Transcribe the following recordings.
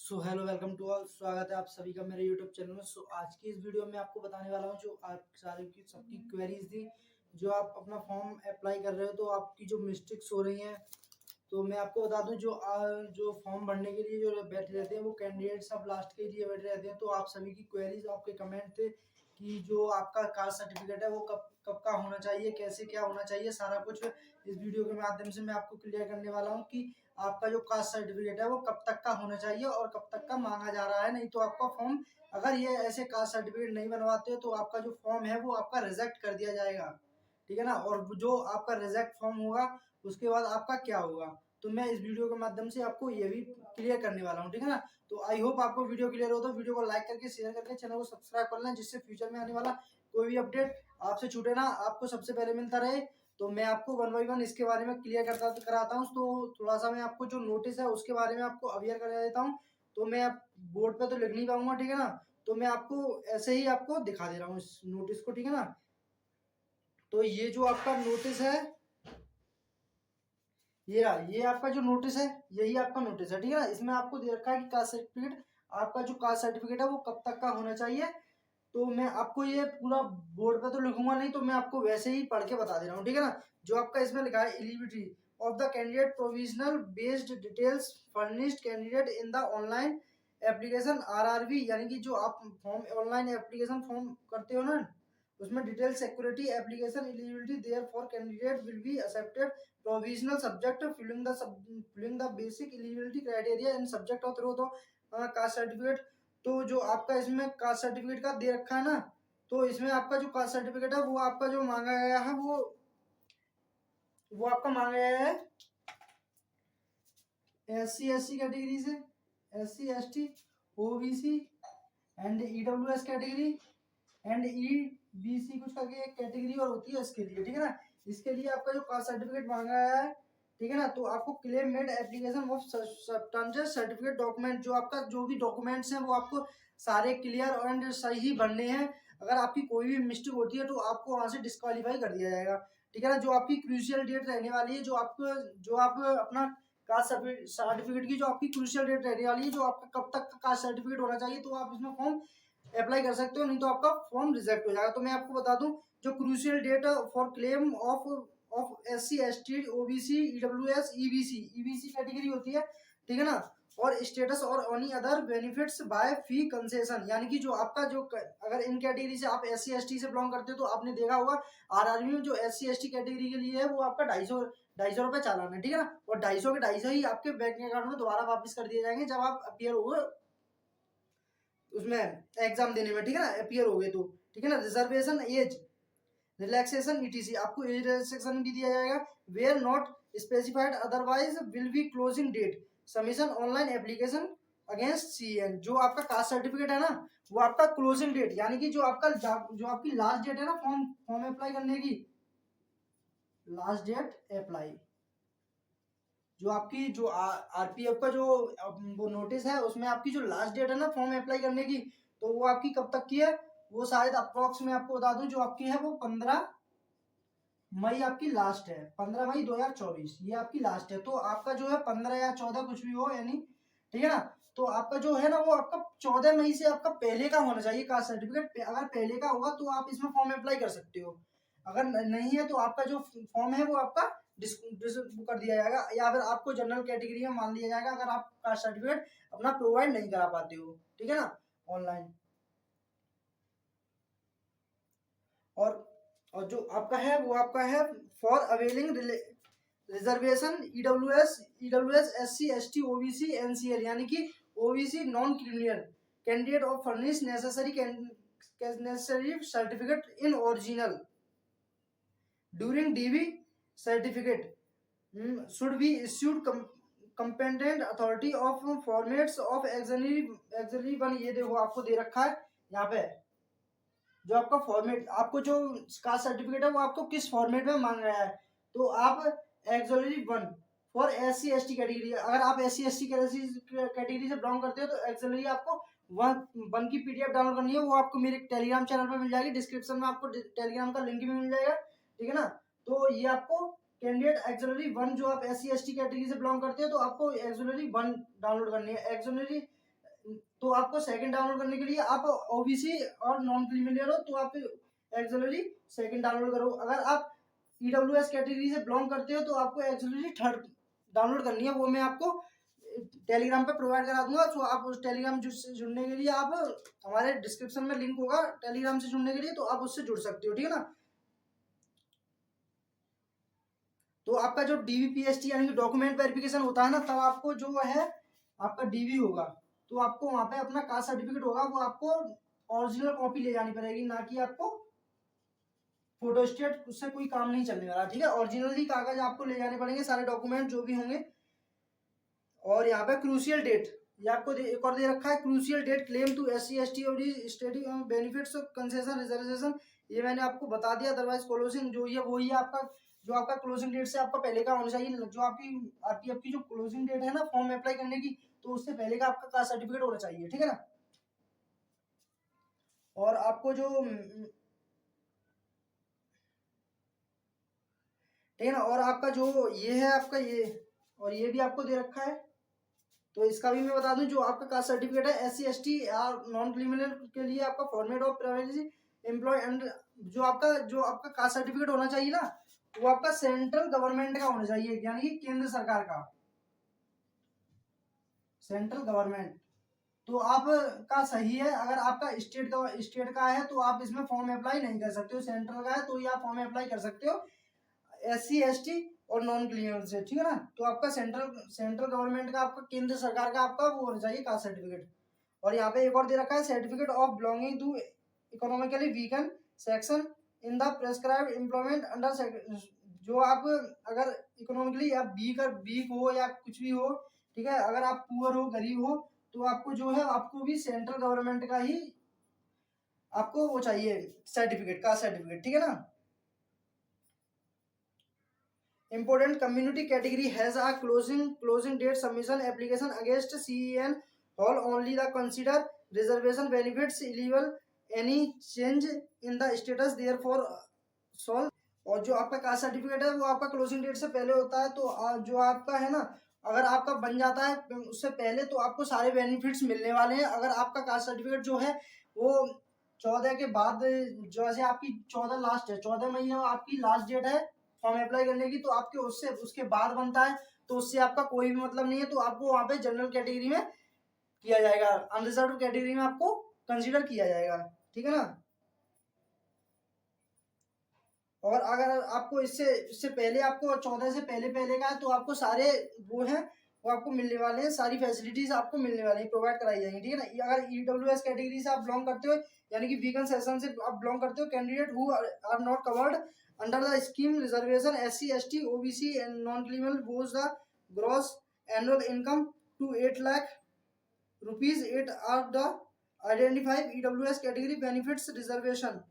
Hello welcome to all. स्वागत है आप सभी का मेरे यूट्यूब चैनल में। आज की इस वीडियो में आपको बताने वाला हूँ जो आप सारी की सबकी क्वेरीज थी, जो आप अपना फॉर्म अप्लाई कर रहे हो तो आपकी जो मिस्टेक्स हो रही हैं। तो मैं आपको बता दूं जो फॉर्म भरने के लिए जो बैठे रहते हैं वो कैंडिडेट सब लास्ट के लिए बैठे रहते हैं। तो आप सभी की क्वेरीज, आपके कमेंट थे कि जो आपका कास्ट सर्टिफिकेट है वो कब कब का होना चाहिए, कैसे क्या होना चाहिए, सारा कुछ इस वीडियो के माध्यम से मैं आपको क्लियर करने वाला हूँ कि आपका जो कास्ट सर्टिफिकेट है वो कब तक का होना चाहिए और कब तक का मांगा जा रहा है। नहीं तो आपका फॉर्म, अगर ये ऐसे कास्ट सर्टिफिकेट नहीं बनवाते हो तो आपका जो फॉर्म है वो आपका रिजेक्ट कर दिया जाएगा। ठीक है ना। और जो आपका रिजेक्ट फॉर्म होगा उसके बाद आपका क्या होगा, तो मैं इस वीडियो के माध्यम से आपको ये भी क्लियर करने वाला हूँ। ठीक है ना। तो आई होप आपको वीडियो क्लियर हो, तो वीडियो को लाइक करके शेयर करके चैनल को सब्सक्राइब कर लें, जिससे फ्यूचर में आने वाला कोई भी अपडेट आपसे छूटे ना, आपको सबसे पहले मिलता रहे। तो मैं आपको वन बाई वन इसके बारे में क्लियर कराता हूँ। तो थोड़ा सा मैं आपको जो नोटिस है उसके बारे में आपको अवेयर करा देता हूँ। तो मैं बोर्ड पे तो लिख नहीं पाऊंगा, ठीक है ना। तो मैं आपको ऐसे ही आपको दिखा दे रहा हूँ इस नोटिस को, ठीक है ना। तो ये जो आपका नोटिस है, ये आपका जो नोटिस है, यही आपका नोटिस है, ठीक है ना। इसमें आपको दे रखा है कि कास्ट सर्टिफिकेट, आपका जो कास्ट सर्टिफिकेट है वो कब तक का होना चाहिए। तो मैं आपको ये पूरा बोर्ड पे तो लिखूंगा नहीं, तो मैं आपको वैसे ही पढ़ के बता दे रहा हूँ, ठीक है ना। जो आपका इसमें लिखा है, eligibility of the candidate provisional based details furnished candidate in the online application RRB, यानी कि जो आप फॉर्म ऑनलाइन एप्लीकेशन फॉर्म करते हो ना, उसमें detail security application eligibility there for candidate will be accepted provisional subject filling the basic eligibility criteria in subject of through तो caste certificate. तो जो आपका इसमें कास्ट सर्टिफिकेट का दे रखा है ना, तो इसमें आपका जो कास्ट सर्टिफिकेट है वो आपका जो मांगा गया है वो आपका मांगा गया है SC ST कैटेगरी से, SC ST OBC and EWS category and EBC कुछ करके एक कैटेगरी और होती है इसके लिए, ठीक है ना। इसके लिए आपका जो कास्ट सर्टिफिकेट मांगा गया है, ठीक है ना। तो आपको claim made application of substantial certificate document, जो आपका जो भी डॉक्यूमेंट्स हैं वो आपको सारे क्लियर एंड सही भरने हैं। अगर आपकी कोई भी मिस्टेक होती है तो आपको वहां से डिस्क्वालीफाई कर दिया जाएगा, ठीक है ना। जो आपकी क्रूशियल डेट रहने वाली है, जो आप अपना कास्ट सर्टिफिकेट की जो आपकी क्रूशियल डेट रहने वाली है, जो आपका कब तक का कास्ट सर्टिफिकेट होना चाहिए, तो आप इसमें फॉर्म अप्लाई कर सकते हो, नहीं तो आपका फॉर्म रिजेक्ट हो जाएगा। तो मैं आपको बता दूं, जो crucial date for claim of SC ST OBC EWS EBC category होती है, ठीक है ना। और स्टेटस और any other benefits by fee concession, यानी कि जो आपका जो अगर इन कैटेगरी से आप SC ST से बिलोंग करते हो तो आपने देखा होगा आरआरबी में जो SC ST कैटेगरी के लिए है वो आपका 250 रुपए चालान है, ठीक है ना। और 250 के 250 ही आपके बैंक अकाउंट में दोबारा वापस कर दिए जाएंगे जब आप अपियर हो उसमें एग्जाम देने में, ठीक है ना, अपियर हो गए तो, ठीक है ना। रिजर्वेशन एज रिलैक्सेशन ETC, आपको एज रिलैक्सेशन भी दिया जाएगा। Where not specified otherwise will be closing date submission online application against CN। जो आपका कास्ट सर्टिफिकेट है ना, वो आपका क्लोजिंग डेट, यानी कि जो आपकी लास्ट डेट है ना फॉर्म फॉर्म अप्लाई करने की, लास्ट डेट अप्लाई, जो आपकी जो RPF का जो वो नोटिस है उसमें आपकी जो लास्ट डेट है ना फॉर्म अप्लाई करने की, तो वो आपकी कब तक की है, वो शायद अप्रोक्स में आपको बता दूं, जो आपकी है वो 15 मई आपकी लास्ट है, 15 मई 2024 ये आपकी लास्ट है। तो आपका जो है 15 या 14 कुछ भी हो, यानी, ठीक है ना। तो आपका जो है ना वो आपका 14 मई से आपका पहले का होना चाहिए कास्ट सर्टिफिकेट। अगर पहले का होगा तो आप इसमें फॉर्म अप्लाई कर सकते हो, अगर नहीं है तो आपका जो फॉर्म है वो आपका वो कर दिया जाएगा, या फिर आपको जनरल कैटेगरी में मान लिया जाएगा अगर आप कास्ट सर्टिफिकेट अपना प्रोवाइड नहीं करा पाते हो, ठीक है ना, ऑनलाइन। और और जो आपका है वो आपका है for availing reservation EWS SC ST OBC NCL, यानी कि OBC non criminal candidate of furnish necessary certificate in original during DV certificate should be issued competent authority of formats of auxiliary 1। ये देखो आपको दे रखा है यहाँ पे, जो आपका फॉर्मेट, आपको जो कास्ट सर्टिफिकेट है वो आपको किस फॉर्मेट में मांग रहा है। तो आप auxiliary 1 for SC ST category, अगर आप SC ST कैटेगरी से बिलोंग करते हो तो auxiliary आपको वन की PDF डाउनलोड करनी है, वो आपको मेरे टेलीग्राम चैनल पर मिल जाएगी, डिस्क्रिप्शन में आपको टेलीग्राम का लिंक भी मिल जाएगा, ठीक है ना। तो ये आपको कैंडिडेट auxiliary 1, जो आप SC ST कैटेगरी से बिलोंग करते हो तो आपको auxiliary 1 डाउनलोड करनी है। तो आपको सेकंड डाउनलोड करने के लिए आप ओबीसी और नॉन क्रीमिलियर हो तो आप एक्सुअली सेकंड डाउनलोड करो। अगर आप ईडब्ल्यूएस कैटेगरी से बिलोंग करते हो तो आपको एक्चुअली थर्ड डाउनलोड करनी है। वो मैं आपको टेलीग्राम पे प्रोवाइड करा दूंगा। तो आप उस टेलीग्राम जुड़ने के लिए आप हमारे डिस्क्रिप्शन में लिंक होगा टेलीग्राम से जुड़ने के लिए, तो आप उससे जुड़ सकते हो, ठीक है ना। तो आपका जो डीवीपीएसटी यानी कि डॉक्यूमेंट वेरिफिकेशन होता है ना, तब आपको जो है आपका डीवी होगा, तो आपको वहां पे अपना कास्ट सर्टिफिकेट होगा, वो आपको ओरिजिनल कॉपी ले जानी पड़ेगी, ना कि आपको फोटोस्टेट। उससे कोई काम नहीं चलने वाला, ठीक है। ओरिजिनली कागज आपको ले जाने पड़ेंगे, सारे डॉक्यूमेंट जो भी होंगे। और यहाँ पे क्रूशियल डेट, ये आपको एक और दे रखा है, crucial date claim to SC ST और स्टेटिंग बेनिफिट्स कंसेशन रिजर्वेशन, ये मैंने आपको बता दिया। अदरवाइज क्लोजिंग जो है वही है आपका, जो आपका क्लोजिंग डेट से आपका पहले का होना चाहिए। जो आपकी RTF की जो क्लोजिंग डेट है ना फॉर्म अप्लाई करने की, तो उससे पहले का आपका कास्ट सर्टिफिकेट होना चाहिए, ठीक है ना। और आपको जो ठीक है ना, और आपका जो ये है आपका ये, और ये भी आपको दे रखा है, तो इसका भी मैं बता दूं। जो आपका कास्ट सर्टिफिकेट है SC ST या नॉन क्रिमिनल के लिए आपका format of privacy employ and जो आपका कास्ट सर्टिफिकेट होना चाहिए ना, वो आपका सेंट्रल गवर्नमेंट का होना चाहिए, यानी कि केंद्र सरकार का, सेंट्रल गवर्नमेंट। तो आप का सही है। अगर आपका स्टेट का है तो आप इसमें फॉर्म अप्लाई नहीं कर सकते हो, सेंट्रल का है तो ये आप फॉर्म अप्लाई कर सकते हो SC ST और नॉन क्लियर से, ठीक है ना। तो आपका सेंट्रल गवर्नमेंट का, आपका केंद्र सरकार का आपका वो होना चाहिए कास्ट सर्टिफिकेट। और यहाँ पे एक और दे रखा है, certificate of belonging to economically weaken section in the prescribed employment under, जो आप अगर इकोनॉमिकली आप वीक हो या कुछ भी हो, ठीक है, अगर आप पुअर हो, गरीब हो, तो आपको जो है आपको भी सेंट्रल गवर्नमेंट का ही आपको वो चाहिए सर्टिफिकेट, कास्ट सर्टिफिकेट, ठीक है ना। Important community category has a closing date submission application against CEN all only the consider reservation benefits eligible any change in the status therefore solve। और जो आपका कास्ट सर्टिफिकेट है वो आपका क्लोजिंग डेट से पहले होता है, तो जो आपका है ना, अगर आपका बन जाता है उससे पहले तो आपको सारे बेनिफिट्स मिलने वाले हैं। अगर आपका कास्ट सर्टिफिकेट जो है वो 14 के बाद, जैसे आपकी 14 लास्ट है, 14 महीने आपकी लास्ट डेट है फॉर्म अप्लाई करने की, तो आपके उससे उसके बाद बनता है, तो उससे आपका कोई भी मतलब नहीं है। तो आपको वहां पे जनरल कैटेगरी में किया जाएगा, अनरिजर्व कैटेगरी में आपको कंसीडर किया जाएगा, ठीक है ना। और अगर आपको इससे पहले, आपको 14 से पहले पहले का है, तो आपको सारे वो हैं वो आपको मिलने वाले हैं, सारी फैसिलिटीज आपको मिलने वाली हैं, प्रोवाइड कराई जाएंगी, ठीक है ना। अगर EWS कैटेगरी से आप बिलोंग करते हो, यानी कि वीगन सेशन से आप बिलोंग करते हो, candidate who are not covered under the scheme reservation SC ST OBC and non criminal goes the gross annual income to 8 lakh rupees 8 are the identified EWS category benefits reservation.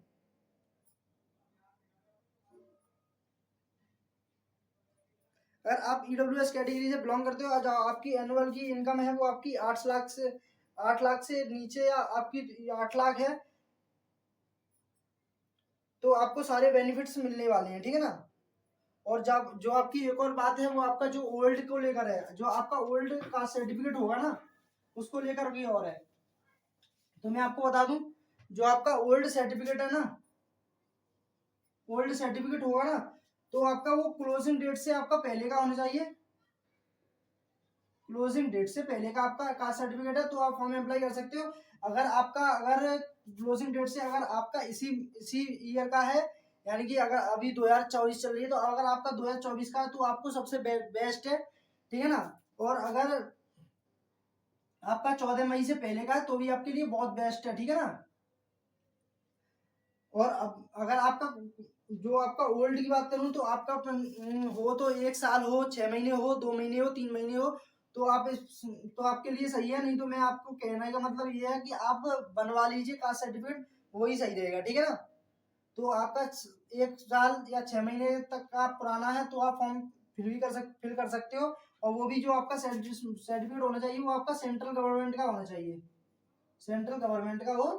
अगर आप EWS category से belong करते हो, जो आपकी annual की income है वो आपकी 8 लाख से नीचे, या आपकी 8 लाख है, तो आपको सारे बेनिफिट्स मिलने वाले हैं, ठीक है ना। और जब जो आपकी एक और बात है, वो आपका जो ओल्ड को लेकर है, जो आपका ओल्ड का सर्टिफिकेट होगा ना, उसको लेकर भी और है। तो मैं आपको बता दूं, जो आपका ओल्ड सर्टिफिकेट है ना, ओल्ड सर्टिफिकेट होगा ना, तो आपका वो क्लोजिंग डेट से आपका पहले का होना चाहिए, क्लोजिंग डेट से पहले का आपका कास्ट सर्टिफिकेट है, तो आप फॉर्म अप्लाई कर सकते हो। अगर क्लोजिंग डेट से अगर आपका इसी इसी ईयर का है, यानी कि अगर अभी 2024 चल रही है, तो अगर आपका 2024 का है तो आपको सबसे बेस्ट है, ठीक है ना। और अगर आपका 14 मई से पहले का है तो भी आपके लिए बहुत बेस्ट है, ठीक है ना। और अब अगर आपका जो आपका ओल्ड की बात करूं, तो आपका हो तो 1 साल हो, 6 महीने हो, 2 महीने हो, 3 महीने हो, तो तो आपके लिए सही है। नहीं तो मैं आपको कहने का मतलब ये है कि आप बनवा लीजिए कास्ट सर्टिफिकेट, वही सही रहेगा, ठीक है ना। तो आपका 1 साल या 6 महीने तक का पुराना है तो आप फॉर्म फिल कर सकते हो। और वो भी जो आपका सर्टिफिकेट होना चाहिए वो आपका सेंट्रल गवर्नमेंट का होना चाहिए, सेंट्रल गवर्नमेंट का हो,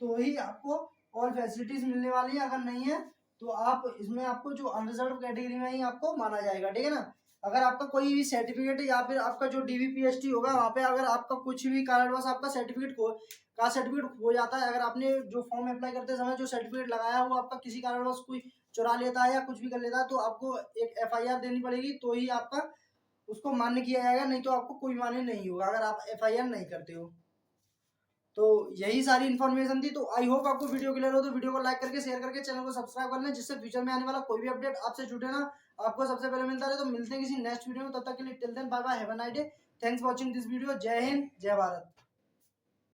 तो ही आपको और फैसिलिटीज मिलने वाली है। अगर नहीं है तो आप इसमें आपको जो अनरिजर्व कैटेगरी में ही आपको माना जाएगा, ठीक है ना। अगर आपका कोई भी सर्टिफिकेट या फिर आपका जो डीवीपीएसटी होगा वहाँ पे अगर आपका कुछ भी कारणवश आपका सर्टिफिकेट खो जाता है, अगर आपने जो फॉर्म अप्लाई करते समय जो सर्टिफिकेट लगाया वो आपका किसी कारणवश कोई चुरा लेता है या कुछ भी कर लेता है, तो आपको एक एफआईआर देनी पड़ेगी, तो ही आपका उसको मान्य किया जाएगा, नहीं तो आपको कोई मान्य नहीं होगा अगर आप एफआईआर नहीं करते हो। तो यही सारी इन्फॉर्मेशन थी। तो आई होप आपको वीडियो क्लियर हो, तो वीडियो को लाइक करके शेयर करके चैनल को सब्सक्राइब कर लें, जिससे फ्यूचर में आने वाला कोई भी अपडेट आपसे जुड़े ना आपको सबसे पहले मिलता रहे। तो मिलते हैं किसी नेक्स्ट वीडियो में, तब तक के लिए till then bye bye, have a nice day, thanks for watching this video. जय हिंद, जय भारत।